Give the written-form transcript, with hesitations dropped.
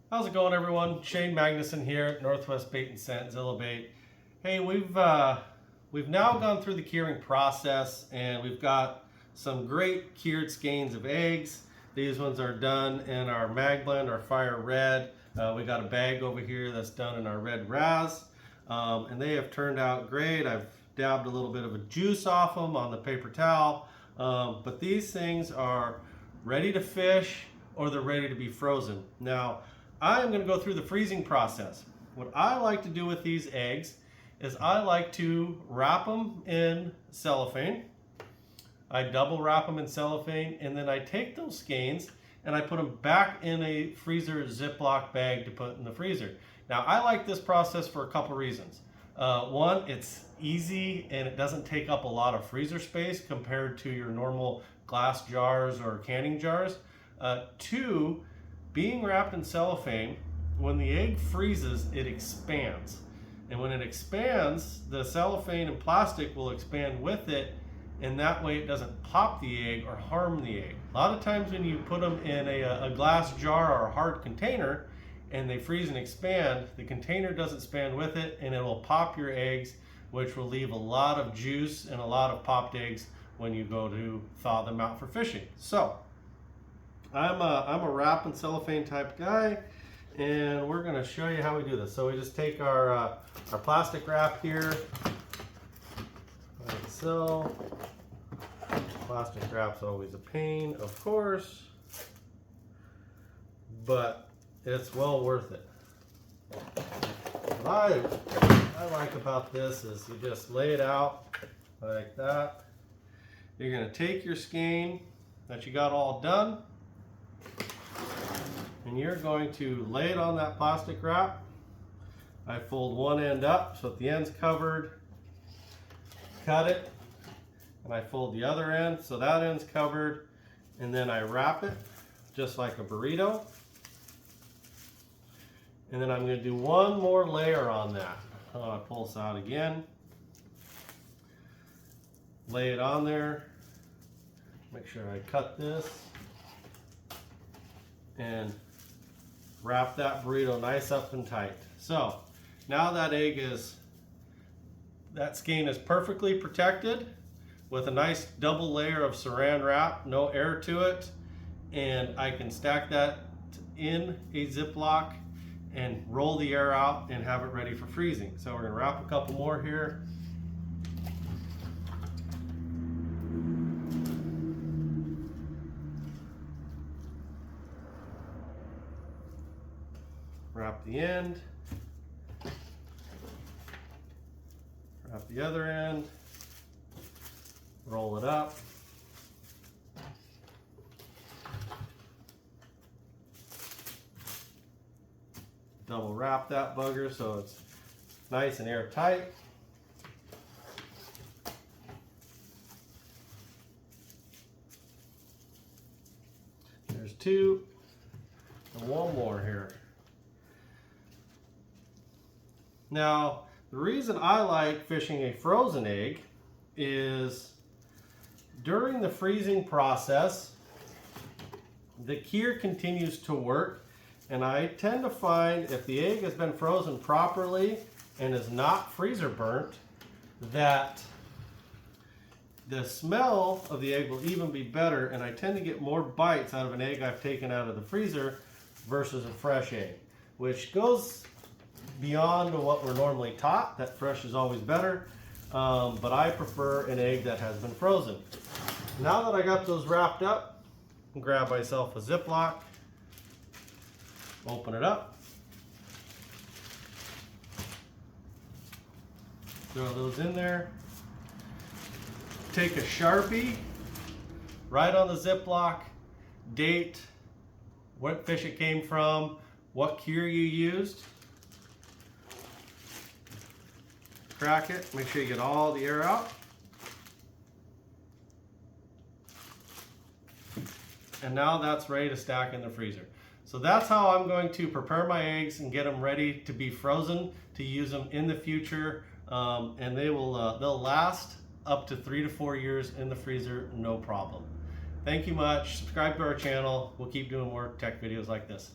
How's it going, everyone? Shane Magnuson here at Northwest Bait and Scent, Zilla Bait. Hey, we've now gone through the curing process, and we've got some great cured skeins of eggs. These ones are done in our mag blend, our fire red. We got a bag over here that's done in our red raz, and they have turned out great. I've dabbed a little bit of a juice off them on the paper towel, but these things are ready to fish, or they're ready to be frozen. Now, I am going to go through the freezing process. What I like to do with these eggs is I like to wrap them in cellophane. I double wrap them in cellophane, and then I take those skeins and I put them back in a freezer Ziploc bag to put in the freezer. Now, I like this process for a couple reasons. One, it's easy and it doesn't take up a lot of freezer space compared to your normal glass jars or canning jars. Two, being wrapped in cellophane, when the egg freezes, it expands. And when it expands, the cellophane and plastic will expand with it, and that way it doesn't pop the egg or harm the egg. A lot of times when you put them in a glass jar or a hard container and they freeze and expand, the container doesn't expand with it, and it will pop your eggs, which will leave a lot of juice and a lot of popped eggs when you go to thaw them out for fishing. So I'm a wrap and cellophane type guy, and we're going to show you how we do this. So we just take our plastic wrap here, like so. Plastic wrap's always a pain, of course, but it's well worth it. What I like about this is you just lay it out like that. You're going to take your skein that you got all done, and you're going to lay it on that plastic wrap. I fold one end up so that the end's covered, cut it, and I fold the other end so that end's covered, and then I wrap it just like a burrito. And then I'm going to do one more layer on that. I pull this out again, lay it on there, make sure I cut this, and wrap that burrito nice up and tight. So now that skein is perfectly protected with a nice double layer of saran wrap, no air to it, and I can stack that in a Ziploc and roll the air out and have it ready for freezing. So we're going to wrap a couple more here. Wrap the end, wrap the other end, roll it up, double wrap that bugger so it's nice and airtight. There's two, and one more here. Now, the reason I like fishing a frozen egg is during the freezing process, the cure continues to work, and I tend to find if the egg has been frozen properly and is not freezer burnt, that the smell of the egg will even be better, and I tend to get more bites out of an egg I've taken out of the freezer versus a fresh egg, which goes beyond what we're normally taught, that fresh is always better, but I prefer an egg that has been frozen. Now that I got those wrapped up, I'll grab myself a Ziploc, open it up, throw those in there, take a Sharpie, write on the Ziploc, date, what fish it came from, what cure you used, crack it, make sure you get all the air out. And now that's ready to stack in the freezer. So that's how I'm going to prepare my eggs and get them ready to be frozen to use them in the future. And they'll last up to 3 to 4 years in the freezer, no problem. Thank you much. Subscribe to our channel. We'll keep doing more tech videos like this.